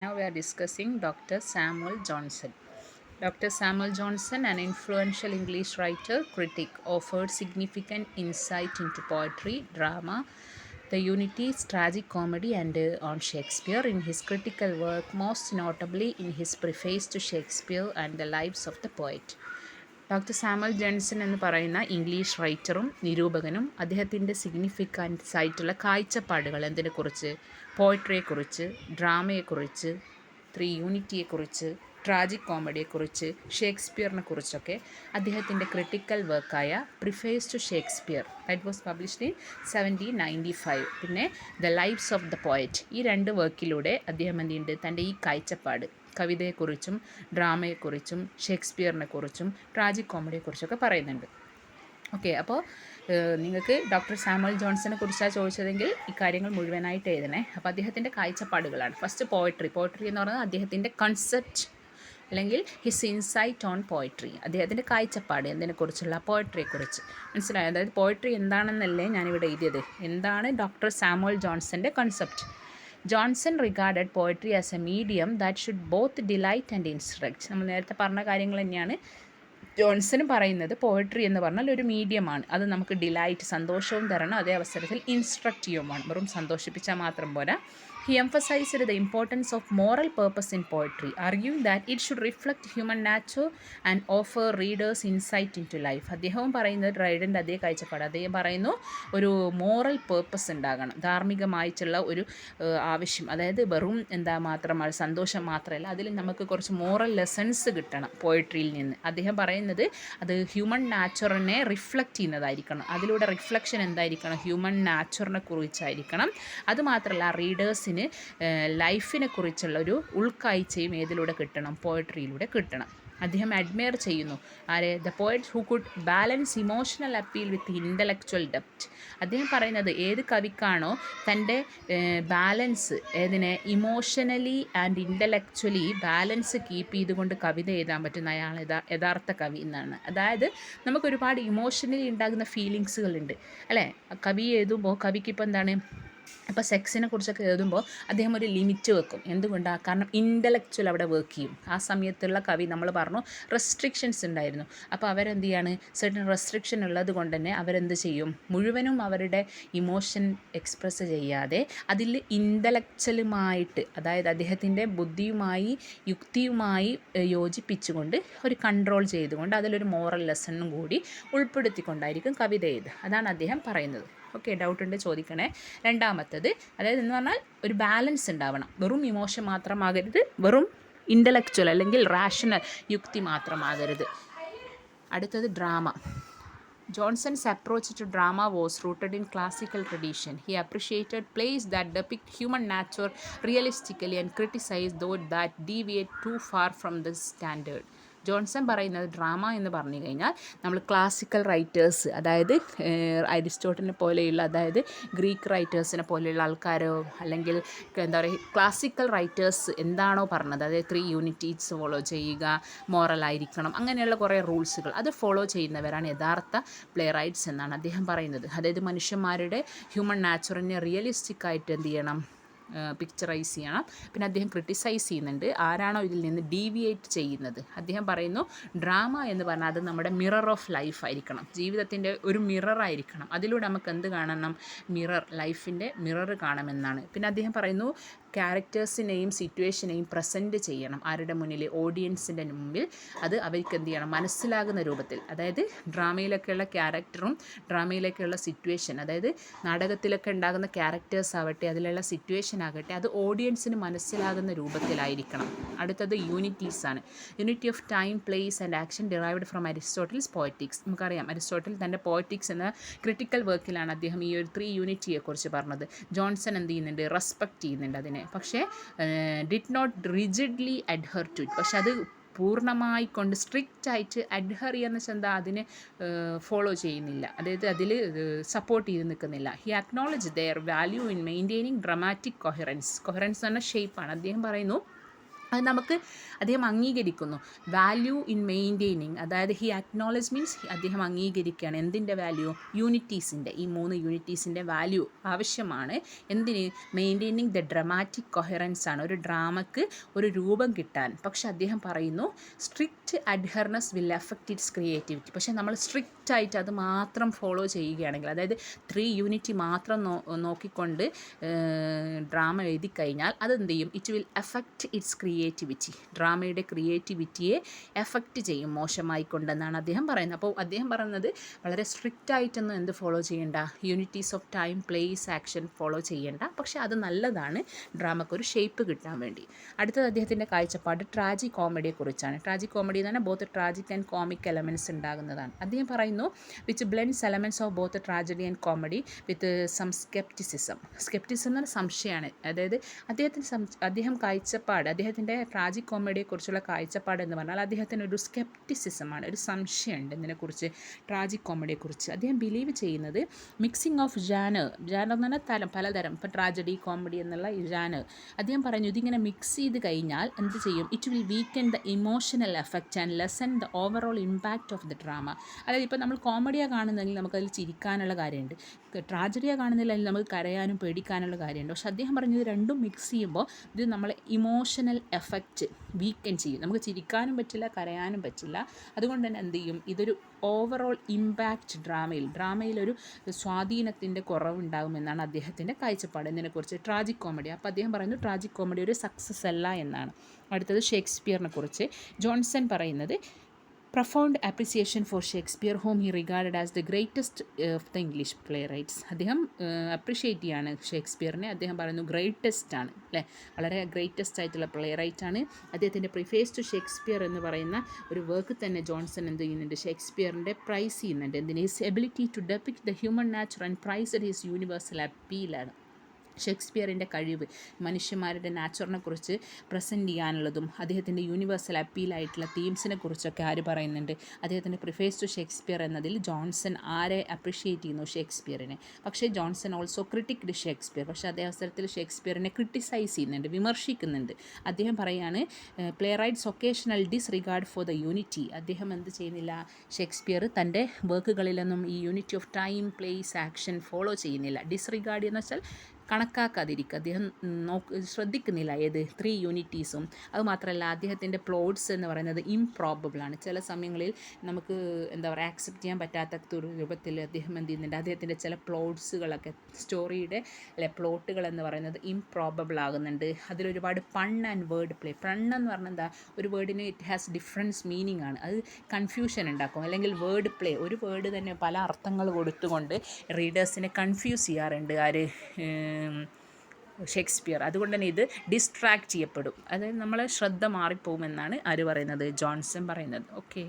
Now we are discussing Dr. Samuel Johnson. Dr. Samuel Johnson, an influential English writer, critic, offered significant insight into poetry, drama, the unities, tragic comedy, and on Shakespeare in his critical work, most notably in his preface to Shakespeare and the Lives of the Poet. Doctor Samuel Johnson എന്ന് പറയുന്ന English റൈറ്ററും നിരൂപകനും അദ്ദേഹത്തിൻ്റെ significance ആയിട്ടുള്ള കാഴ്ചപ്പാടുകൾ എന്തിനെക്കുറിച്ച്, പോയട്രിയെക്കുറിച്ച്, ഡ്രാമയെക്കുറിച്ച്, യൂണിറ്റിയെക്കുറിച്ച്, tragic കോമഡിയെക്കുറിച്ച്, ഷേക്സ്പിയറിനെ കുറിച്ചൊക്കെ അദ്ദേഹത്തിൻ്റെ critical വർക്കായ preface to Shakespeare that was published in 1795, പിന്നെ the lives of the poet, ഈ രണ്ട് വർക്കിലൂടെ അദ്ദേഹം എന്തുണ്ട് തൻ്റെ ഈ കാഴ്ചപ്പാട് കവിതയെക്കുറിച്ചും ഡ്രാമയെക്കുറിച്ചും ഷേക്സ്പിയറിനെ കുറിച്ചും ട്രാജിക് കോമഡിയെക്കുറിച്ചൊക്കെ പറയുന്നുണ്ട്. ഓക്കെ, അപ്പോൾ നിങ്ങൾക്ക് ഡോക്ടർ സാമുവൽ ജോൺസനെ കുറിച്ചാണ് ചോദിച്ചതെങ്കിൽ ഈ കാര്യങ്ങൾ മുഴുവനായിട്ട് എഴുതണേ. അപ്പോൾ അദ്ദേഹത്തിൻ്റെ കാഴ്ചപ്പാടുകളാണ്. ഫസ്റ്റ് പോയട്രി എന്ന് പറയുന്നത് അദ്ദേഹത്തിൻ്റെ കൺസെപ്റ്റ് അല്ലെങ്കിൽ ഹിസ് ഇൻസൈറ്റ് ഓൺ പോയട്രി, അദ്ദേഹത്തിൻ്റെ കാഴ്ചപ്പാട് എന്തിനെക്കുറിച്ചുള്ള പോയട്രിയെക്കുറിച്ച്. മനസ്സിലായോ? അതായത് പോയട്രി എന്താണെന്നല്ലേ ഞാനിവിടെ എഴുതിയത്, എന്താണ് ഡോക്ടർ സാമുവൽ ജോൺസൻ്റെ concept. Johnson regarded poetry as a medium that should both delight and instruct. നമ്മൾ നേരത്തെ പറഞ്ഞ കാര്യങ്ങൾ തന്നെയാണ് ജോൺസൺ പറയുന്നത്. പോയട്രി എന്ന് പറഞ്ഞാൽ ഒരു മീഡിയമാണ്, അത് നമുക്ക് ഡിലൈറ്റ്, സന്തോഷവും തരണം, അതേ അവസരത്തിൽ ഇൻസ്ട്രക്റ്റീവുമാണ്. വെറും സന്തോഷിപ്പിച്ചാൽ മാത്രം പോരാ. He emphasized the importance of moral purpose in poetry, arguing that it should reflect human nature and offer readers insight into life. അദ്ദേഹവും പറയുന്നത് റൈഡൻ്റെ അതേ കാഴ്ചപ്പാട്. അദ്ദേഹം പറയുന്നു ഒരു മോറൽ പേർപ്പസ് ഉണ്ടാകണം, ധാർമ്മികമായിട്ടുള്ള ഒരു ആവശ്യം. അതായത് വെറും മാത്രമല്ല സന്തോഷം മാത്രമല്ല, അതിൽ നമുക്ക് കുറച്ച് മോറൽ ലെസൺസ് കിട്ടണം പോയട്രിയിൽ നിന്ന്. അദ്ദേഹം പറയുന്നത് അത് ഹ്യൂമൻ നാച്ചുറിനെ റിഫ്ലക്റ്റ് ചെയ്യുന്നതായിരിക്കണം. അതിലൂടെ റിഫ്ലക്ഷൻ എന്തായിരിക്കണം, ഹ്യൂമൻ നാച്ചുറിനെ കുറിച്ചായിരിക്കണം. അതുമാത്രമല്ല റീഡേഴ്സിന് ലൈഫിനെ കുറിച്ചുള്ള ഒരു ഉൾക്കാഴ്ചയും ഏതിലൂടെ കിട്ടണം, പോയട്രിയിലൂടെ കിട്ടണം. അദ്ദേഹം അഡ്മയർ ചെയ്യുന്നു ആരെ, the poet who could balance emotional appeal with intellectual depth. അദ്ദേഹം പറയുന്നത് ഏത് കവിക്കാണോ തൻ്റെ ബാലൻസ്, ഏതിനെ emotionally and intellectually balance keep ചെയ്തുകൊണ്ട് കവിത എഴുതാൻ പറ്റുന്ന അയാൾ യഥാർത്ഥ കവി എന്നാണ്. അതായത് നമുക്കൊരുപാട് ഇമോഷണലി ഉണ്ടാകുന്ന ഫീലിങ്സുകളുണ്ട് അല്ലേ. കവി എഴുതുമ്പോൾ കവിക്കിപ്പോൾ എന്താണ്, അപ്പോൾ സെക്സിനെ കുറിച്ചൊക്കെ എഴുതുമ്പോൾ അദ്ദേഹം ഒരു ലിമിറ്റ് വെക്കും. എന്തുകൊണ്ടാണ്? കാരണം ഇൻ്റലക്ച്വൽ അവിടെ വർക്ക് ചെയ്യും. ആ സമയത്തുള്ള കവി നമ്മൾ പറഞ്ഞു റെസ്ട്രിക്ഷൻസ് ഉണ്ടായിരുന്നു. അപ്പോൾ അവരെന്ത് ചെയ്യാണ്, സർട്ടൻ റെസ്ട്രിക്ഷൻ ഉള്ളത് കൊണ്ട് തന്നെ അവരെന്ത് ചെയ്യും, മുഴുവനും അവരുടെ ഇമോഷൻ എക്സ്പ്രസ് ചെയ്യാതെ അതിൽ ഇൻ്റലക്ച്വലുമായിട്ട്, അതായത് അദ്ദേഹത്തിൻ്റെ ബുദ്ധിയുമായി യുക്തിയുമായി യോജിപ്പിച്ചുകൊണ്ട് ഒരു കൺട്രോൾ ചെയ്തുകൊണ്ട് അതിലൊരു മോറൽ ലെസണും കൂടി ഉൾപ്പെടുത്തിക്കൊണ്ടായിരിക്കും കവിത എഴുതുക. അതാണ് അദ്ദേഹം പറയുന്നത്. ഓക്കെ, ഡൗട്ട് ഉണ്ട് ചോദിക്കണേ. രണ്ടാമത്തത്, അതായത് എന്ന് പറഞ്ഞാൽ ഒരു ബാലൻസ് ഉണ്ടാവണം. വെറും ഇമോഷൻ മാത്രമാകരുത്, വെറും ഇൻ്റലക്ച്വൽ അല്ലെങ്കിൽ റാഷണൽ യുക്തി മാത്രമാകരുത്. അടുത്തത് drama. Johnson's approach to drama was rooted in classical tradition. He appreciated plays that depict human nature realistically and criticized those that deviate too far from the standard. Johnson പറയുന്നത് drama എന്ന് പറഞ്ഞു കഴിഞ്ഞാൽ നമ്മൾ classical writers, അതായത് അരിസ്റ്റോട്ടലിനെ പോലെയുള്ള, അതായത് Greek റൈറ്റേഴ്സിനെ പോലെയുള്ള ആൾക്കാരോ അല്ലെങ്കിൽ എന്താ പറയുക ക്ലാസിക്കൽ റൈറ്റേഴ്സ് എന്താണോ പറഞ്ഞത്, അതായത് 3 യൂണിറ്റീസ് ഫോളോ ചെയ്യുക, മോറലായിരിക്കണം, അങ്ങനെയുള്ള കുറേ റൂൾസുകൾ അത് ഫോളോ ചെയ്യുന്നവരാണ് യഥാർത്ഥ പ്ലേ റൈറ്റ്സ് എന്നാണ് അദ്ദേഹം പറയുന്നത്. അതായത് മനുഷ്യന്മാരുടെ ഹ്യൂമൻ നാച്ചുറിനെ റിയലിസ്റ്റിക് ആയിട്ട് എന്ത് ചെയ്യണം, പിക്ചറൈസ് ചെയ്യണം. പിന്നെ അദ്ദേഹം ക്രിട്ടിസൈസ് ചെയ്യുന്നുണ്ട് ആരാണോ ഇതിൽ നിന്ന് ഡീവിയേറ്റ് ചെയ്യുന്നത്. അദ്ദേഹം പറയുന്നു ഡ്രാമ എന്ന് പറഞ്ഞാൽ അത് നമ്മുടെ മിറർ ഓഫ് ലൈഫ് ആയിരിക്കണം, ജീവിതത്തിൻ്റെ ഒരു മിറർ ആയിരിക്കണം. അതിലൂടെ നമുക്ക് എന്ത് കാണണം, മിറർ, ലൈഫിൻ്റെ മിറർ കാണുമെന്നാണ്. പിന്നെ അദ്ദേഹം പറയുന്നു ക്യാരക്ടേഴ്സിനെയും സിറ്റുവേഷനെയും പ്രസൻറ്റ് ചെയ്യണം ആരുടെ മുന്നിൽ, ഓഡിയൻസിൻ്റെ മുമ്പിൽ. അത് അവർക്ക് എന്ത് ചെയ്യണം, മനസ്സിലാകുന്ന രൂപത്തിൽ. അതായത് ഡ്രാമയിലൊക്കെയുള്ള ക്യാരക്ടറും ഡ്രാമയിലൊക്കെയുള്ള സിറ്റുവേഷൻ, അതായത് നാടകത്തിലൊക്കെ ഉണ്ടാകുന്ന ക്യാരക്ടേഴ്സ് ആവട്ടെ, അതിലുള്ള സിറ്റുവേഷൻ ആകട്ടെ, അത് ഓഡിയൻസിന് മനസ്സിലാകുന്ന രൂപത്തിലായിരിക്കണം. അടുത്തത് യൂണിറ്റീസാണ്. Unity of time, place and action derived from Aristotle's poetics. നമുക്കറിയാം അരിസ്റ്റോട്ടിൽ തൻ്റെ പോയറ്റിക്സ് എന്ന ക്രിട്ടിക്കൽ വർക്കിലാണ് അദ്ദേഹം ഈ ഒരു 3 യൂണിറ്റിയെക്കുറിച്ച് പറഞ്ഞത്. ജോൺസൺ എന്ത് ചെയ്യുന്നുണ്ട്, റെസ്പെക്റ്റ് ചെയ്യുന്നുണ്ട് അതിനെ. പക്ഷേ did not rigidly adhere to it. പക്ഷെ അത് പൂർണ്ണമായിക്കൊണ്ട് സ്ട്രിക്റ്റായിട്ട് അഡ്ഹർ ചെയ്യുന്ന എന്താ അതിനെ ഫോളോ ചെയ്യുന്നില്ല, അതായത് അതിൽ സപ്പോർട്ട് ചെയ്ത് നിൽക്കുന്നില്ല. He acknowledge their value in maintaining dramatic coherence. Coherence എന്ന ഷേപ്പാണ്. അദ്ദേഹം പറയുന്നു അത് നമുക്ക് അദ്ദേഹം അംഗീകരിക്കുന്നു. വാല്യൂ ഇൻ മെയിൻറ്റെയിനിങ്, അതായത് ഹി അക്നോളജ് മീൻസ് അദ്ദേഹം അംഗീകരിക്കുകയാണ് എന്തിൻ്റെ വാല്യൂ, യൂണിറ്റീസിൻ്റെ, ഈ 3 യൂണിറ്റീസിൻ്റെ വാല്യൂ ആവശ്യമാണ്. എന്തിന്, മെയിൻറ്റെയിനിങ് ദ ഡ്രമാറ്റിക് കൊഹറൻസ് ആണ്, ഒരു ഡ്രാമക്ക് ഒരു രൂപം കിട്ടാൻ. പക്ഷെ അദ്ദേഹം പറയുന്നു strict adherence will effect its creativity. പക്ഷേ നമ്മൾ സ്ട്രിക്റ്റ് ആയിട്ട് അത് മാത്രം ഫോളോ ചെയ്യുകയാണെങ്കിൽ, അതായത് 3 യൂണിറ്റി മാത്രം നോക്കിക്കൊണ്ട് ഡ്രാമ എഴുതി കഴിഞ്ഞാൽ അതെന്ത് ചെയ്യും, it will effect its creativity, ഡ്രാമയുടെ ക്രിയേറ്റിവിറ്റിയെ എഫക്റ്റ് ചെയ്യും മോശമായിക്കൊണ്ടെന്നാണ് അദ്ദേഹം പറയുന്നത്. അപ്പോൾ അദ്ദേഹം പറയുന്നത് വളരെ സ്ട്രിക്റ്റ് ആയിട്ടൊന്നും എന്ത് ഫോളോ ചെയ്യേണ്ട, unities of time, place, action follow ചെയ്യേണ്ട. പക്ഷേ അത് നല്ലതാണ് ഡ്രാമക്ക് ഒരു ഷേപ്പ് കിട്ടാൻ വേണ്ടി. അടുത്തത് അദ്ദേഹത്തിൻ്റെ കാഴ്ചപ്പാട് ട്രാജി കോമഡിയെക്കുറിച്ചാണ്. ട്രാജി കോമഡി എന്ന് പറഞ്ഞാൽ both tragic and comic elements ഉണ്ടാകുന്നതാണ്. അദ്ദേഹം പറയുന്നു which blends elements of both tragedy and comedy with some scepticism. Scepticism എന്ന് പറഞ്ഞാൽ സംശയമാണ്. അതായത് അദ്ദേഹം കാഴ്ചപ്പാട്, അദ്ദേഹത്തിൻ്റെ ട്രാജിക് കോമഡിയെക്കുറിച്ചുള്ള കാഴ്ചപ്പാട് എന്ന് പറഞ്ഞാൽ അദ്ദേഹത്തിന് ഒരു സ്കെപ്റ്റിസിസമാണ്, ഒരു സംശയമുണ്ട് ഇതിനെക്കുറിച്ച്, ട്രാജിക് കോമഡിയെക്കുറിച്ച്. അദ്ദേഹം ബിലീവ് ചെയ്യുന്നത് മിക്സിംഗ് ഓഫ് ജാനർ എന്ന് പറഞ്ഞാൽ പലതരം, ഇപ്പോൾ ട്രാജഡി, കോമഡി എന്നുള്ള ജാനർ. അദ്ദേഹം പറഞ്ഞു ഇതിങ്ങനെ മിക്സ് ചെയ്ത് കഴിഞ്ഞാൽ എന്ത് ചെയ്യും, it will weaken the emotional effect and lessen the overall impact of the drama. അതായത് ഇപ്പോൾ നമ്മൾ കോമഡിയാണ് കാണുന്നതെങ്കിൽ നമുക്കതിൽ ചിരിക്കാനുള്ള കാര്യമുണ്ട്, ട്രാജഡിയാണ് കാണുന്നില്ലെങ്കിൽ നമുക്ക് കരയാനും പേടിക്കാനുള്ള കാര്യമുണ്ട്. പക്ഷെ അദ്ദേഹം പറഞ്ഞത് രണ്ടും മിക്സ് ചെയ്യുമ്പോൾ ഇത് നമ്മളെ ഇമോഷണൽ എഫക്റ്റ് വീക്കൻ ചെയ്യും, നമുക്ക് ചിരിക്കാനും പറ്റില്ല, കരയാനും പറ്റില്ല. അതുകൊണ്ട് തന്നെ എന്ത് ചെയ്യും, ഇതൊരു ഓവറോൾ ഇമ്പാക്റ്റ് ഡ്രാമയിലൊരു സ്വാധീനത്തിൻ്റെ കുറവുണ്ടാകുമെന്നാണ് അദ്ദേഹത്തിൻ്റെ കാഴ്ചപ്പാട് ഇതിനെക്കുറിച്ച്, ട്രാജിക് കോമഡി. അപ്പോൾ അദ്ദേഹം പറയുന്നു ട്രാജിക് കോമഡി ഒരു സക്സസ് അല്ല എന്നാണ്. അടുത്തത് ഷേക്സ്പിയറിനെ കുറിച്ച് ജോൺസൺ പറയുന്നത് profound appreciation four Shakespeare home he regarded as the greatest of the English play rights. അദ്ദേഹം അപ്രിഷ്യേറ്റ് ചെയ്യാണ് ഷേക്സ്പിയറിനെ. അദ്ദേഹം പറയുന്നു ഗ്രേറ്റസ്റ്റ് ആണ്, അല്ലേ, വളരെ ഗ്രേറ്റസ്റ്റ് ആയിട്ടുള്ള പ്ലേ റൈറ്റ് ആണ്. അദ്ദേഹത്തിൻ്റെ പ്രിഫേസ് ടു ഷേക്സ്പിയർ എന്ന് പറയുന്ന ഒരു വർക്ക് തന്നെ ജോൺസൺ എന്ത് ചെയ്യുന്നുണ്ട്, ഷേക്സ്പിയറിൻ്റെ പ്രൈസ് ചെയ്യുന്നുണ്ട്. എന്തിന്, his ability to depict the human nature and praise his universal അപ്പീലാണ്. ഷേക്സ്പിയറിൻ്റെ കഴിവ് മനുഷ്യന്മാരുടെ നാച്ചുറിനെ കുറിച്ച് പ്രസൻറ്റ് ചെയ്യാനുള്ളതും അദ്ദേഹത്തിൻ്റെ യൂണിവേഴ്സൽ അപ്പീലായിട്ടുള്ള തീംസിനെ കുറിച്ചൊക്കെ ആര് പറയുന്നുണ്ട്, അദ്ദേഹത്തിൻ്റെ പ്രിഫേസ് ടു ഷേക്സ്പിയർ എന്നതിൽ ജോൺസൺ ആരെ അപ്രിഷ്യേറ്റ് ചെയ്യുന്നു, ഷേക്സ്പിയറിനെ. പക്ഷേ ജോൺസൺ ഓൾസോ ക്രിട്ടിക്ഡ് ഷേക്സ്പിയർ. പക്ഷേ അതേ അവസരത്തിൽ ഷേക്സ്പിയറിനെ ക്രിട്ടിസൈസ് ചെയ്യുന്നുണ്ട്, വിമർശിക്കുന്നുണ്ട്. അദ്ദേഹം പറയാണ് play rights occasional disregard for the unity. അദ്ദേഹം എന്ത് ചെയ്യുന്നില്ല, ഷേക്സ്പിയർ തൻ്റെ വർക്കുകളിലൊന്നും ഈ unity of time, place, action follow ചെയ്യുന്നില്ല. ഡിസ്റിഗാർഡ് എന്ന് വെച്ചാൽ കണക്കാക്കാതിരിക്കുക, അദ്ദേഹം ശ്രദ്ധിക്കുന്നില്ല ഏത് 3 യൂണിറ്റീസും. അതുമാത്രമല്ല അദ്ദേഹത്തിൻ്റെ പ്ലോട്ട്സ് എന്ന് പറയുന്നത് ഇംപ്രോബബിളാണ്. ചില സമയങ്ങളിൽ നമുക്ക് എന്താ പറയുക ആക്സെപ്റ്റ് ചെയ്യാൻ പറ്റാത്ത രൂപത്തിൽ അദ്ദേഹം എന്ത് ചെയ്യുന്നുണ്ട്, അദ്ദേഹത്തിൻ്റെ ചില പ്ലോട്ട്സുകളൊക്കെ, സ്റ്റോറിയുടെ പ്ലോട്ടുകൾ എന്ന് പറയുന്നത് ഇംപ്രോബബിൾ ആകുന്നുണ്ട്. അതിലൊരുപാട് പൺ ആൻഡ് വേർഡ് പ്ലേ. എന്ന് പറഞ്ഞാൽ എന്താ, ഒരു വേർഡിന് ഇറ്റ് ഹാസ് ഡിഫറൻസ് മീനിങ് ആണ്, അത് കൺഫ്യൂഷൻ ഉണ്ടാക്കും. അല്ലെങ്കിൽ വേർഡ് പ്ലേ, ഒരു വേർഡ് തന്നെ പല അർത്ഥങ്ങൾ കൊടുത്തുകൊണ്ട് റീഡേഴ്സിനെ കൺഫ്യൂസ് ചെയ്യാറുണ്ട് ആര്, ഷേക്സ്പിയർ. അതുകൊണ്ട് തന്നെ ഇത് ഡിസ്ട്രാക്റ്റ് ചെയ്യപ്പെടും, അതായത് നമ്മളെ ശ്രദ്ധ മാറിപ്പോകുമെന്നാണ് ആര് പറയുന്നത്, ജോൺസൺ പറയുന്നത്. ഓക്കെ.